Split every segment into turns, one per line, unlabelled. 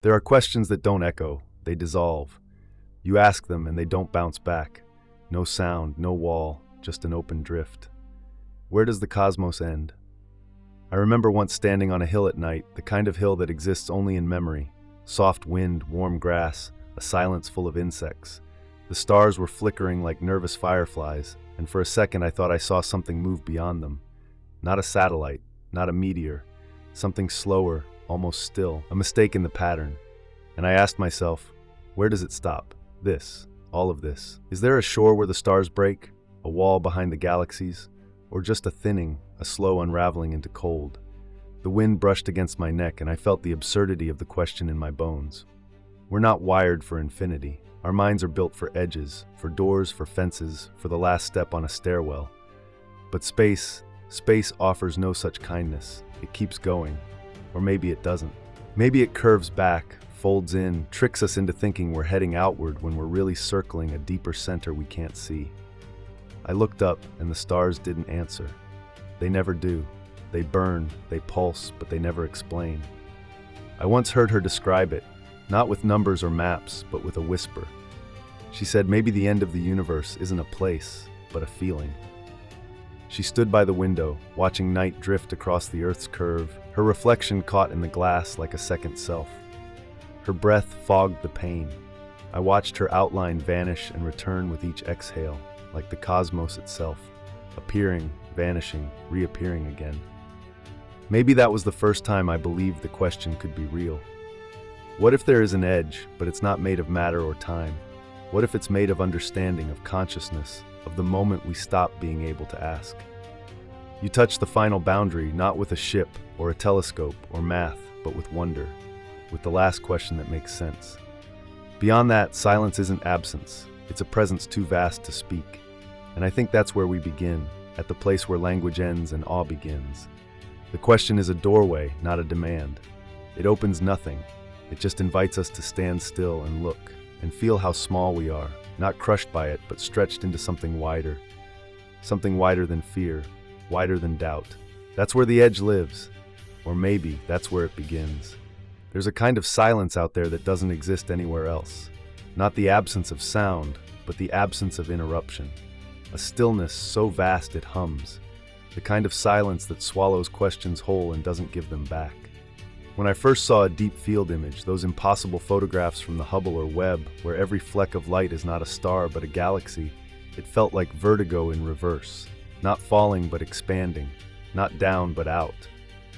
There are questions that don't echo, they dissolve. You ask them and they don't bounce back. No sound, no wall, just an open drift. Where does the cosmos end? I remember once standing on a hill at night, the kind of hill that exists only in memory. Soft wind, warm grass, a silence full of insects. The stars were flickering like nervous fireflies, and for a second I thought I saw something move beyond them. Not a satellite, not a meteor, something slower, almost still, a mistake in the pattern. And I asked myself, where does it stop? This, all of this. Is there a shore where the stars break? A wall behind the galaxies? Or just a thinning, a slow unraveling into cold? The wind brushed against my neck and I felt the absurdity of the question in my bones. We're not wired for infinity. Our minds are built for edges, for doors, for fences, for the last step on a stairwell. But space offers no such kindness. It keeps going. Or maybe it doesn't. Maybe it curves back, folds in, tricks us into thinking we're heading outward when we're really circling a deeper center we can't see. I looked up and the stars didn't answer. They never do. They burn, they pulse, but they never explain. I once heard her describe it, not with numbers or maps, but with a whisper. She said maybe the end of the universe isn't a place, but a feeling. She stood by the window, watching night drift across the Earth's curve, her reflection caught in the glass like a second self. Her breath fogged the pain. I watched her outline vanish and return with each exhale, like the cosmos itself, appearing, vanishing, reappearing again. Maybe that was the first time I believed the question could be real. What if there is an edge, but it's not made of matter or time? What if it's made of understanding, of consciousness, of the moment we stop being able to ask? You touch the final boundary, not with a ship or a telescope or math, but with wonder, with the last question that makes sense. Beyond that, silence isn't absence. It's a presence too vast to speak. And I think that's where we begin, at the place where language ends and awe begins. The question is a doorway, not a demand. It opens nothing. It just invites us to stand still and look, and feel how small we are, not crushed by it, but stretched into something wider than fear, wider than doubt. That's where the edge lives, or maybe that's where it begins. There's a kind of silence out there that doesn't exist anywhere else. Not the absence of sound, but the absence of interruption. A stillness so vast it hums. The kind of silence that swallows questions whole and doesn't give them back. When I first saw a deep field image, those impossible photographs from the Hubble or Webb, where every fleck of light is not a star but a galaxy, it felt like vertigo in reverse. Not falling but expanding, not down but out.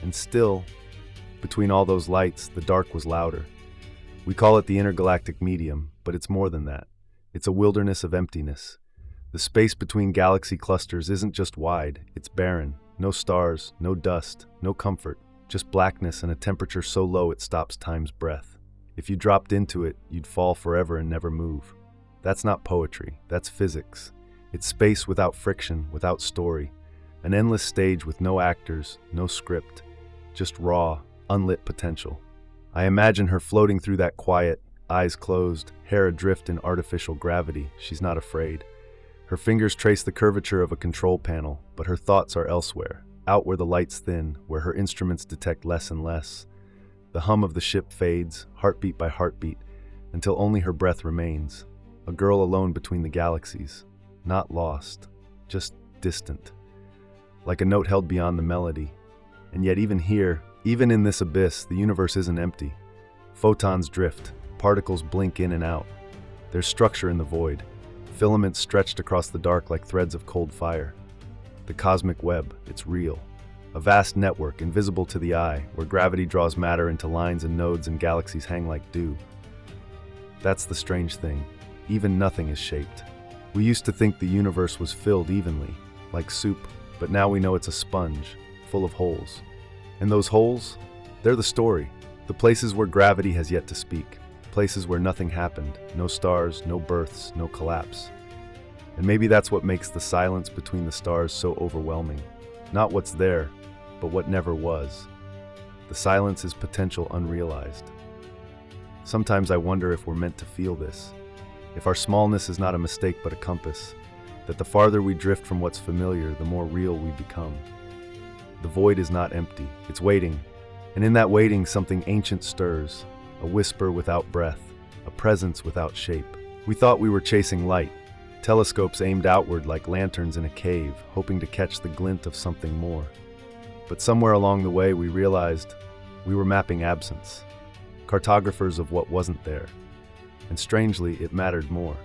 And still, between all those lights, the dark was louder. We call it the intergalactic medium, but it's more than that. It's a wilderness of emptiness. The space between galaxy clusters isn't just wide, it's barren. No stars, no dust, no comfort, just blackness and a temperature so low it stops time's breath. If you dropped into it, you'd fall forever and never move. That's not poetry, that's physics. It's space without friction, without story. An endless stage with no actors, no script, just raw, unlit potential. I imagine her floating through that quiet, eyes closed, hair adrift in artificial gravity. She's not afraid. Her fingers trace the curvature of a control panel, but her thoughts are elsewhere, out where the lights thin, where her instruments detect less and less. The hum of the ship fades, heartbeat by heartbeat, until only her breath remains. A girl alone between the galaxies. Not lost, just distant. Like a note held beyond the melody. And yet even here, even in this abyss, the universe isn't empty. Photons drift, particles blink in and out. There's structure in the void. Filaments stretched across the dark like threads of cold fire. The cosmic web, it's real. A vast network, invisible to the eye, where gravity draws matter into lines and nodes and galaxies hang like dew. That's the strange thing. Even nothing is shaped. We used to think the universe was filled evenly, like soup, but now we know it's a sponge, full of holes. And those holes, they're the story. The places where gravity has yet to speak. Places where nothing happened, no stars, no births, no collapse. And maybe that's what makes the silence between the stars so overwhelming. Not what's there, but what never was. The silence is potential unrealized. Sometimes I wonder if we're meant to feel this. If our smallness is not a mistake but a compass. That the farther we drift from what's familiar, the more real we become. The void is not empty, it's waiting. And in that waiting, something ancient stirs. a whisper without breath, a presence without shape. We thought we were chasing light, telescopes aimed outward like lanterns in a cave, hoping to catch the glint of something more. But somewhere along the way we realized we were mapping absence, cartographers of what wasn't there. And strangely, it mattered more.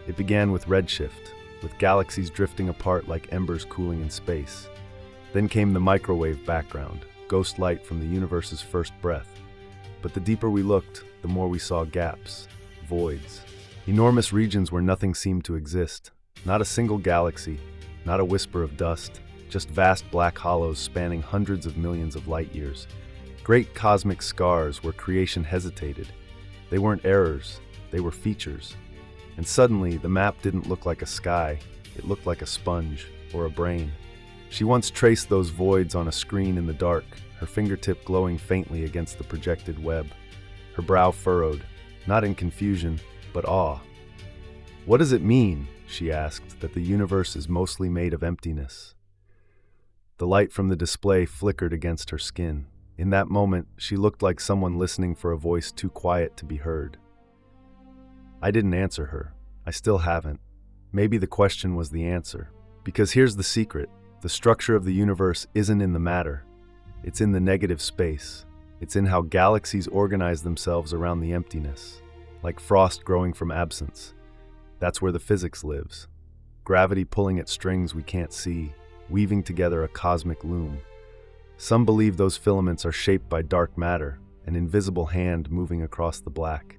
It began with redshift, with galaxies drifting apart like embers cooling in space. Then came the microwave background, ghost light from the universe's first breath. But the deeper we looked, the more we saw gaps, voids, enormous regions where nothing seemed to exist. Not a single galaxy, not a whisper of dust, just vast black hollows spanning hundreds of millions of light years. Great cosmic scars where creation hesitated. They weren't errors, they were features. And suddenly, the map didn't look like a sky, it looked like a sponge or a brain. She once traced those voids on a screen in the dark, her fingertip glowing faintly against the projected web, her brow furrowed, not in confusion, but awe. "What does it mean," she asked, "that the universe is mostly made of emptiness?" The light from the display flickered against her skin. In that moment, she looked like someone listening for a voice too quiet to be heard. I didn't answer her. I still haven't. Maybe the question was the answer. Because here's the secret. The structure of the universe isn't in the matter. It's in the negative space. It's in how galaxies organize themselves around the emptiness, like frost growing from absence. That's where the physics lives. Gravity pulling at strings we can't see, weaving together a cosmic loom. Some believe those filaments are shaped by dark matter, an invisible hand moving across the black.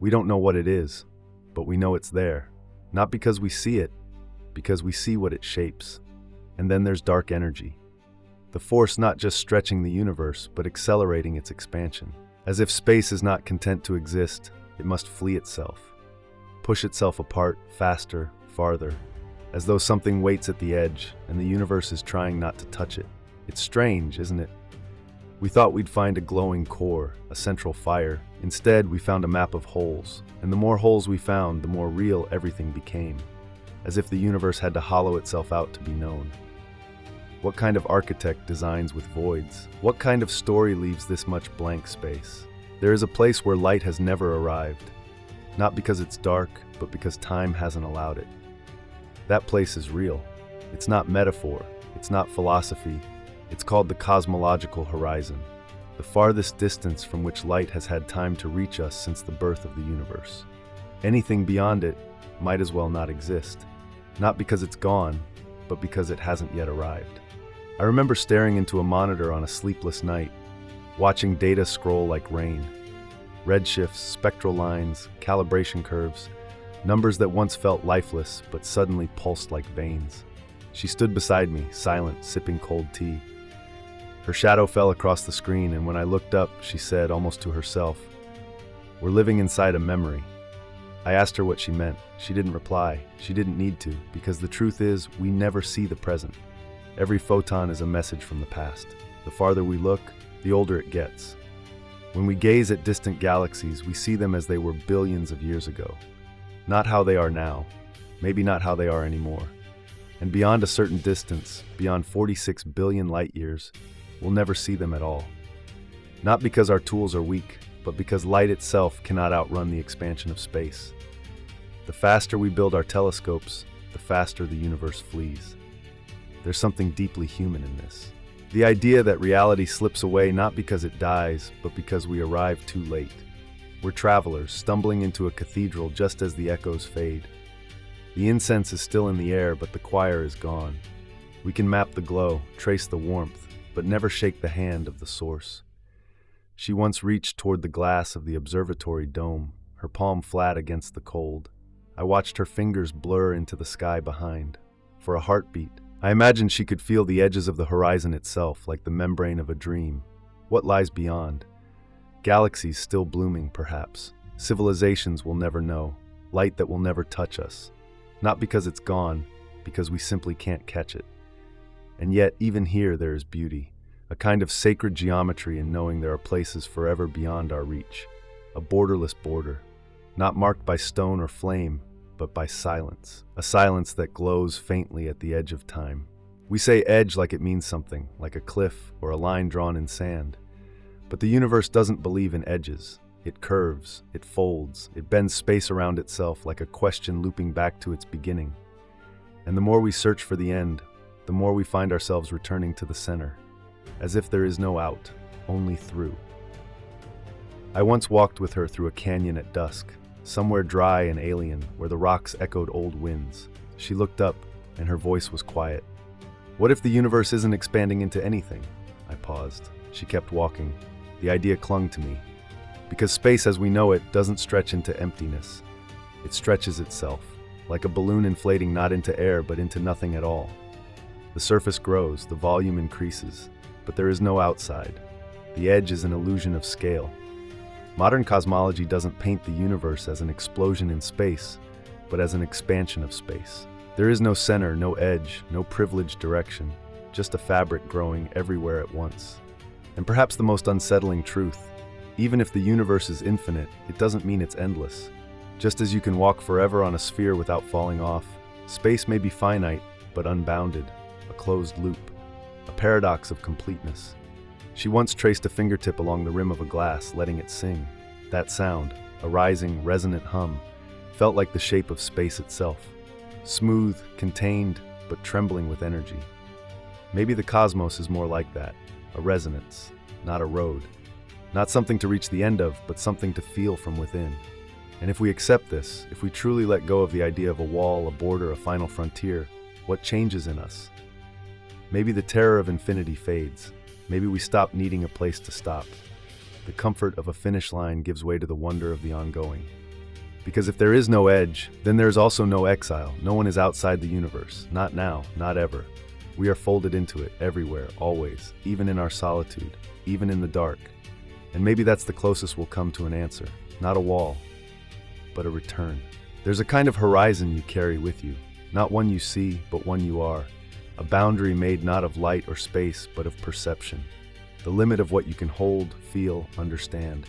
We don't know what it is, but we know it's there. Not because we see it, because we see what it shapes. And then there's dark energy. The force not just stretching the universe, but accelerating its expansion. As if space is not content to exist, it must flee itself. Push itself apart, faster, farther. As though something waits at the edge, and the universe is trying not to touch it. It's strange, isn't it? We thought we'd find a glowing core, a central fire. Instead, we found a map of holes. And the more holes we found, the more real everything became. As if the universe had to hollow itself out to be known. What kind of architect designs with voids? What kind of story leaves this much blank space? There is a place where light has never arrived. Not because it's dark, but because time hasn't allowed it. That place is real. It's not metaphor. It's not philosophy. It's called the cosmological horizon, the farthest distance from which light has had time to reach us since the birth of the universe. Anything beyond it might as well not exist, not because it's gone, but because it hasn't yet arrived. I remember staring into a monitor on a sleepless night, watching data scroll like rain. Redshifts, spectral lines, calibration curves, numbers that once felt lifeless but suddenly pulsed like veins. She stood beside me, silent, sipping cold tea. Her shadow fell across the screen, and when I looked up, she said, almost to herself, "We're living inside a memory." I asked her what she meant. She didn't reply. She didn't need to, because the truth is, we never see the present. Every photon is a message from the past. The farther we look, the older it gets. When we gaze at distant galaxies, we see them as they were billions of years ago. Not how they are now. Maybe not how they are anymore. And beyond a certain distance, beyond 46 billion light years, we'll never see them at all. Not because our tools are weak, but because light itself cannot outrun the expansion of space. The faster we build our telescopes, the faster the universe flees. There's something deeply human in this. The idea that reality slips away not because it dies, but because we arrive too late. We're travelers, stumbling into a cathedral just as the echoes fade. The incense is still in the air, but the choir is gone. We can map the glow, trace the warmth, but never shake the hand of the source. She once reached toward the glass of the observatory dome, her palm flat against the cold. I watched her fingers blur into the sky behind. For a heartbeat, I imagined she could feel the edges of the horizon itself, like the membrane of a dream. What lies beyond? Galaxies still blooming, perhaps. Civilizations we'll never know. Light that will never touch us. Not because it's gone, because we simply can't catch it. And yet, even here there is beauty, a kind of sacred geometry in knowing there are places forever beyond our reach, a borderless border, not marked by stone or flame, but by silence, a silence that glows faintly at the edge of time. We say edge like it means something, like a cliff or a line drawn in sand. But the universe doesn't believe in edges. It curves, it folds, it bends space around itself like a question looping back to its beginning. And the more we search for the end, the more we find ourselves returning to the center, as if there is no out, only through. I once walked with her through a canyon at dusk, somewhere dry and alien, where the rocks echoed old winds. She looked up, and her voice was quiet. What if the universe isn't expanding into anything? I paused. She kept walking. The idea clung to me. Because space as we know it doesn't stretch into emptiness. It stretches itself, like a balloon inflating not into air but into nothing at all. The surface grows, the volume increases, but there is no outside. The edge is an illusion of scale. Modern cosmology doesn't paint the universe as an explosion in space, but as an expansion of space. There is no center, no edge, no privileged direction, just a fabric growing everywhere at once. And perhaps the most unsettling truth, even if the universe is infinite, it doesn't mean it's endless. Just as you can walk forever on a sphere without falling off, space may be finite, but unbounded, a closed loop, a paradox of completeness. She once traced a fingertip along the rim of a glass, letting it sing. That sound, a rising, resonant hum, felt like the shape of space itself. Smooth, contained, but trembling with energy. Maybe the cosmos is more like that, a resonance, not a road. Not something to reach the end of, but something to feel from within. And if we accept this, if we truly let go of the idea of a wall, a border, a final frontier, what changes in us? Maybe the terror of infinity fades. Maybe we stop needing a place to stop. The comfort of a finish line gives way to the wonder of the ongoing. Because if there is no edge, then there is also no exile. No one is outside the universe. Not now, not ever. We are folded into it, everywhere, always, even in our solitude, even in the dark. And maybe that's the closest we'll come to an answer. Not a wall, but a return. There's a kind of horizon you carry with you, not one you see, but one you are. A boundary made not of light or space, but of perception. The limit of what you can hold, feel, understand.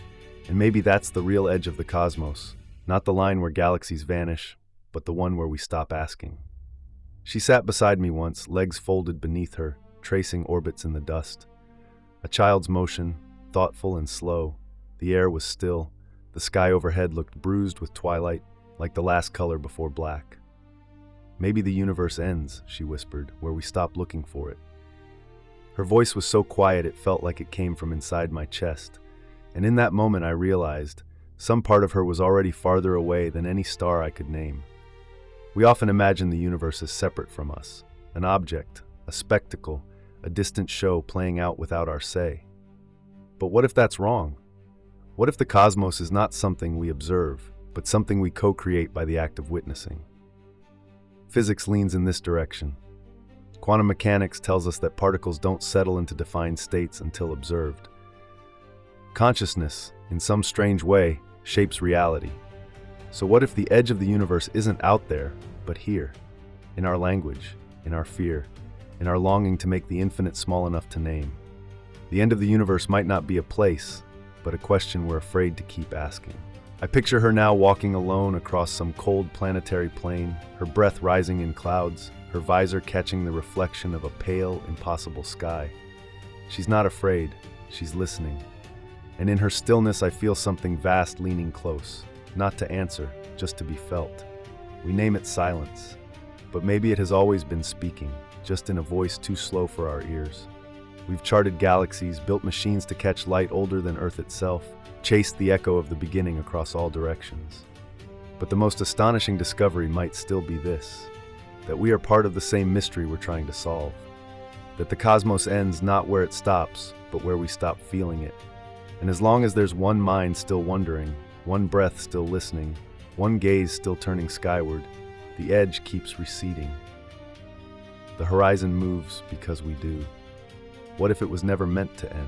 And maybe that's the real edge of the cosmos. Not the line where galaxies vanish, but the one where we stop asking. She sat beside me once, legs folded beneath her, tracing orbits in the dust. A child's motion, thoughtful and slow. The air was still. The sky overhead looked bruised with twilight, like the last color before black. Maybe the universe ends, she whispered, where we stop looking for it. Her voice was so quiet it felt like it came from inside my chest. And in that moment I realized some part of her was already farther away than any star I could name. We often imagine the universe as separate from us, an object, a spectacle, a distant show playing out without our say. But what if that's wrong? What if the cosmos is not something we observe, but something we co-create by the act of witnessing? Physics leans in this direction. Quantum mechanics tells us that particles don't settle into defined states until observed. Consciousness, in some strange way, shapes reality. So what if the edge of the universe isn't out there, but here, in our language, in our fear, in our longing to make the infinite small enough to name? The end of the universe might not be a place, but a question we're afraid to keep asking. I picture her now walking alone across some cold planetary plain, her breath rising in clouds, her visor catching the reflection of a pale, impossible sky. She's not afraid, she's listening. And in her stillness I feel something vast leaning close, not to answer, just to be felt. We name it silence, but maybe it has always been speaking, just in a voice too slow for our ears. We've charted galaxies, built machines to catch light older than Earth itself, chased the echo of the beginning across all directions. But the most astonishing discovery might still be this, that we are part of the same mystery we're trying to solve. That the cosmos ends not where it stops, but where we stop feeling it. And as long as there's one mind still wondering, one breath still listening, one gaze still turning skyward, the edge keeps receding. The horizon moves because we do. What if it was never meant to end?